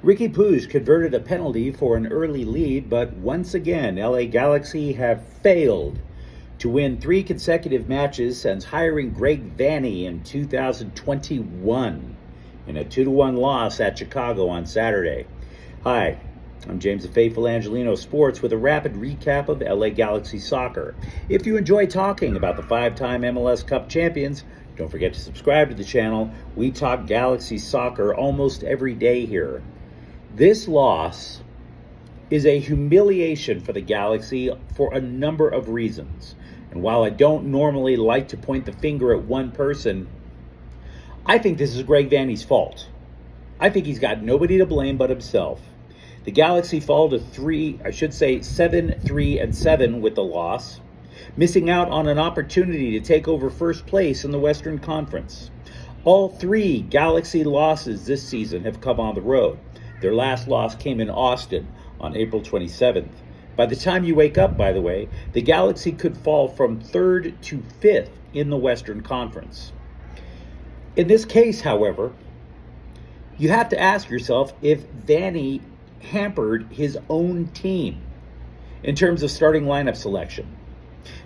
Ricky Puig converted a penalty for an early lead, but once again, LA Galaxy have failed to win 3 consecutive matches since hiring Greg Vanney in 2021 in a 2-1 loss at Chicago on Saturday. Hi, I'm James the Faithful Angelino Sports with a rapid recap of LA Galaxy soccer. If you enjoy talking about the 5-time MLS Cup champions, don't forget to subscribe to the channel. We talk Galaxy soccer almost every day here. This loss is a humiliation for the Galaxy for a number of reasons. And while I don't normally like to point the finger at one person, I think this is Greg Vanney's fault. I think he's got nobody to blame but himself. The Galaxy fall to 7-3-7 with the loss, missing out on an opportunity to take over first place in the Western Conference. All 3 Galaxy losses this season have come on the road. Their last loss came in Austin on April 27th. By the time you wake up, by the way, the Galaxy could fall from 3rd to 5th in the Western Conference. In this case, however, you have to ask yourself if Vanney hampered his own team in terms of starting lineup selection.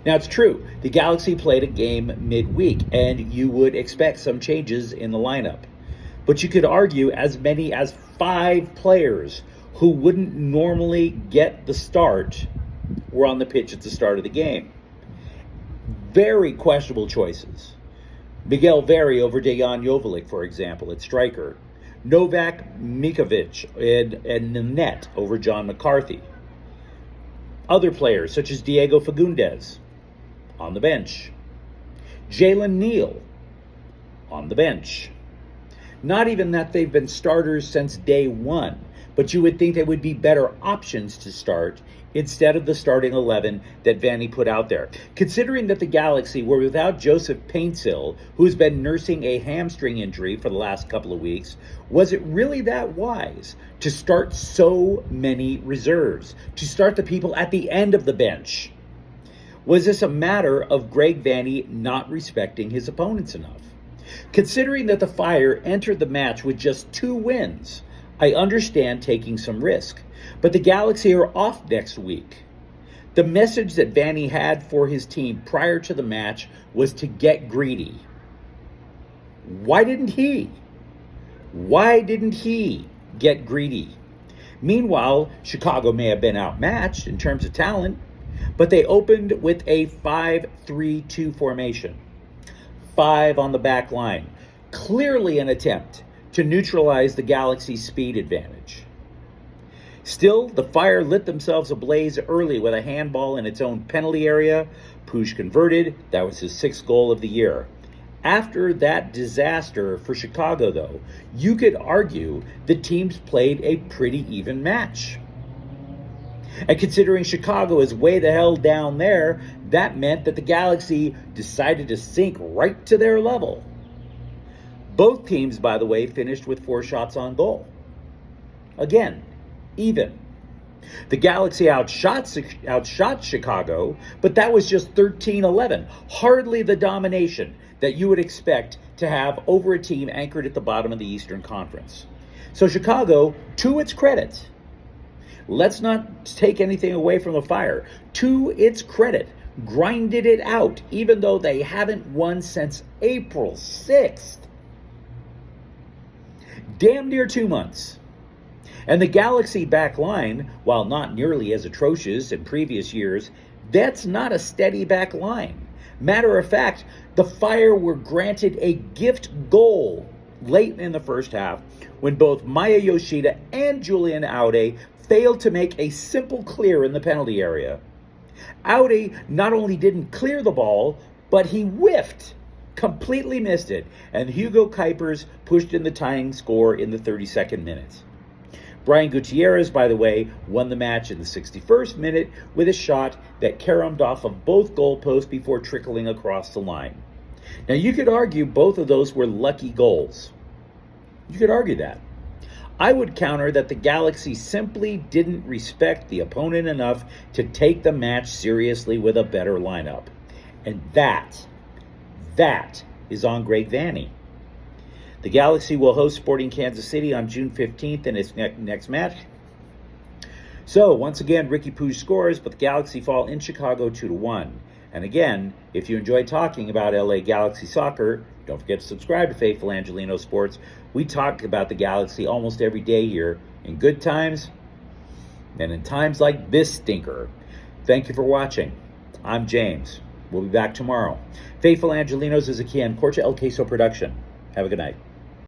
Now, it's true, the Galaxy played a game midweek, and you would expect some changes in the lineup. But you could argue as many as 5 players who wouldn't normally get the start were on the pitch at the start of the game. Very questionable choices. Miguel Very over Dejan Joveljic, for example, at striker. Novak Mikovic and Nanette over John McCarthy. Other players, such as Diego Fagundes, on the bench. Jalen Neal, on the bench. Not even that they've been starters since day one, but you would think they would be better options to start instead of the starting 11 that Vanney put out there. Considering that the Galaxy were without Joseph Paintsil, who's been nursing a hamstring injury for the last couple of weeks, was it really that wise to start so many reserves, to start the people at the end of the bench? Was this a matter of Greg Vanney not respecting his opponents enough? Considering that the Fire entered the match with just 2 wins, I understand taking some risk. But the Galaxy are off next week. The message that Vanney had for his team prior to the match was to get greedy. Why didn't he? Why didn't he get greedy? Meanwhile, Chicago may have been outmatched in terms of talent, but they opened with a 5-3-2 formation. 5 on the back line. Clearly an attempt to neutralize the Galaxy's speed advantage. Still, the Fire lit themselves ablaze early with a handball in its own penalty area. Puig converted. That was his 6th goal of the year. After that disaster for Chicago, though, you could argue the teams played a pretty even match. And considering Chicago is way the hell down there, that meant that the Galaxy decided to sink right to their level. Both teams, by the way, finished with 4 shots on goal. Again, even. The Galaxy outshot Chicago, but that was just 13-11. Hardly the domination that you would expect to have over a team anchored at the bottom of the Eastern Conference. So Chicago, to its credit, let's not take anything away from the Fire, to its credit, grinded it out, even though they haven't won since April 6th. Damn near 2 months. And the Galaxy back line, while not nearly as atrocious in previous years, that's not a steady back line. Matter of fact, the Fire were granted a gift goal late in the first half when both Maya Yoshida and Julian Aude failed to make a simple clear in the penalty area. Aude not only didn't clear the ball, but he whiffed. Completely missed it, and Hugo Kuipers pushed in the tying score in the 32nd minute. Brian Gutierrez, by the way, won the match in the 61st minute with a shot that caromed off of both goalposts before trickling across the line. Now, you could argue both of those were lucky goals. You could argue that. I would counter that the Galaxy simply didn't respect the opponent enough to take the match seriously with a better lineup. And that is on Greg Vanney. The Galaxy will host Sporting Kansas City on June 15th in its next match. So, once again, Ricky Pooge scores, but the Galaxy fall in Chicago 2-1. And again, if you enjoy talking about LA Galaxy soccer, don't forget to subscribe to Faithful Angelino Sports. We talk about the Galaxy almost every day here, in good times and in times like this stinker. Thank you for watching. I'm James. We'll be back tomorrow. Faithful Angelinos is a Porcha El Queso production. Have a good night.